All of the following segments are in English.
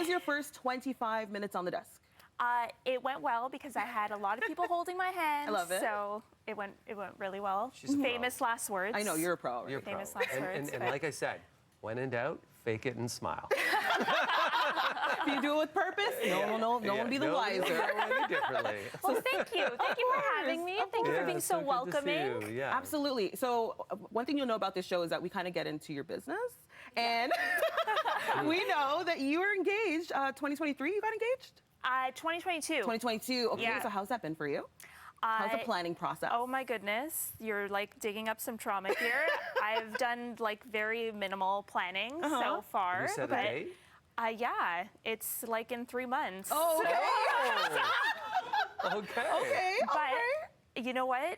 was your first 25 minutes on the desk? It went well because I had a lot of people holding my hand. I love it. So it went really well. She's a pro. Famous last words. I know, you're a pro. Right? You're a pro. Famous last words. And like I said, when in doubt, fake it and smile. If you do it with purpose, no one will be the wiser. Any differently. Well, thank you. Thank you for having me. Thank you for being so welcoming. Good to see you. Yeah. Absolutely. So one thing you'll know about this show is that we kind of get into your business. And we know that you were engaged 2023. You got engaged? 2022. 2022. Okay, Yeah. so how's that been for you? How's the planning process? Oh my goodness, you're like digging up some trauma here. I've done like very minimal planning so far. Have you set a date? Yeah, it's like in 3 months. Oh, okay. Okay. Okay. But you know what?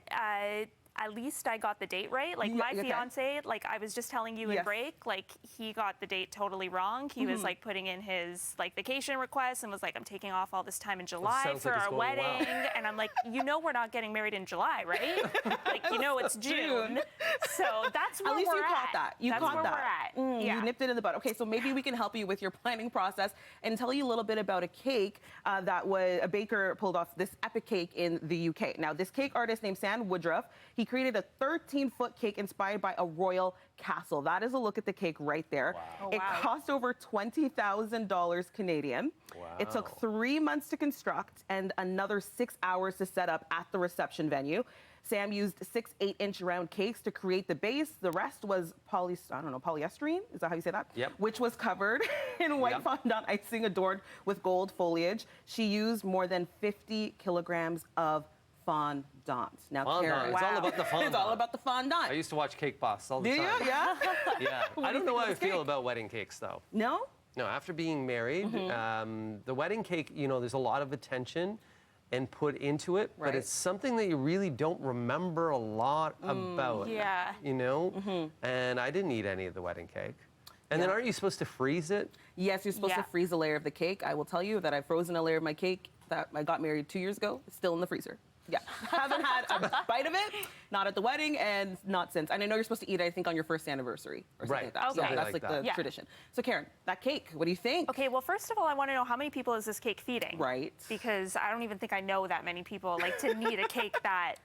At least I got the date right. Like my fiance, like I was just telling you in break, like he got the date totally wrong. He was like putting in his like vacation request and was like, I'm taking off all this time in July for our wedding. Well. And I'm like, you know, we're not getting married in July, right? Like, you know, it's June. So that's where at least we're you caught that. You that's caught where that. We're at. Yeah. You nipped it in the bud. Okay, so maybe we can help you with your planning process and tell you a little bit about a cake that a baker pulled off this epic cake in the UK. Now, this cake artist named Sam Woodruff, he created a 13-foot cake inspired by a royal castle. That is a look at the cake right there. Wow. Oh, it wow. cost over $20,000 Canadian. Wow. It took 3 months to construct and another 6 hours to set up at the reception venue. Sam used 6 8-inch round cakes to create the base. The rest was polyestrine? Is that how you say that? Yep. Which was covered in white fondant icing adorned with gold foliage. She used more than 50 kilograms of fondant. Now, Caryn, It's all about the fondant. It's all about the fondant. I used to watch Cake Boss all the Do time. you? Yeah? Yeah. I don't know how I feel about wedding cakes, though. No? No, after being married, the wedding cake, you know, there's a lot of attention and put into it, but it's something that you really don't remember a lot about. Yeah. You know? And I didn't eat any of the wedding cake. And then aren't you supposed to freeze it? Yes, you're supposed to freeze a layer of the cake. I will tell you that I've frozen a layer of my cake that I got married 2 years ago. It's still in the freezer. Yeah, haven't had a bite of it, not at the wedding, and not since. And I know you're supposed to eat it, I think, on your first anniversary or something like that. Okay. So that's like the tradition. So Caryn, that cake, what do you think? Okay, well, first of all, I want to know how many people is this cake feeding? Right. Because I don't even think I know that many people, like, to need a cake that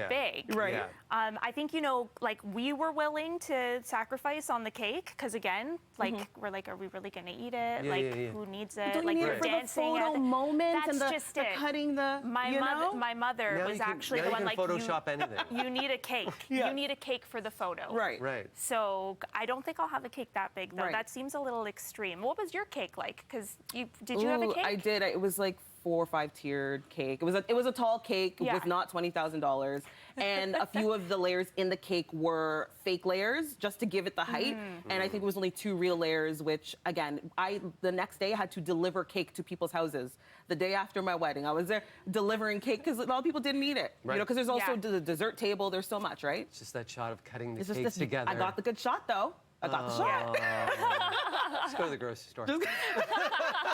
big. Right. Yeah. I think, you know, like, we were willing to sacrifice on the cake, because, again, like, we're like, are we really going to eat it? Who needs it? Don't like, you need we're it for dancing the photo moment That's and the just the it. cutting the, My mother was actually the one, like, Photoshop anything. you need a cake. You need a cake for the photo. Right. Right. So I don't think I'll have a cake that big, though. Right. That seems a little extreme. What was your cake like? Because did you have a cake? I did. It was like 4 or 5 tiered cake. It was a tall cake with not $20,000, and a few of the layers in the cake were fake layers just to give it the height. And I think it was only 2 real layers, which again, the next day I had to deliver cake to people's houses. The day after my wedding, I was there delivering cake because a lot of people didn't eat it. Right. You know, because there's also the dessert table. There's so much, right? It's just that shot of cutting the It's just cakes together. I got the good shot though. I got the shot. Let's go to the grocery store.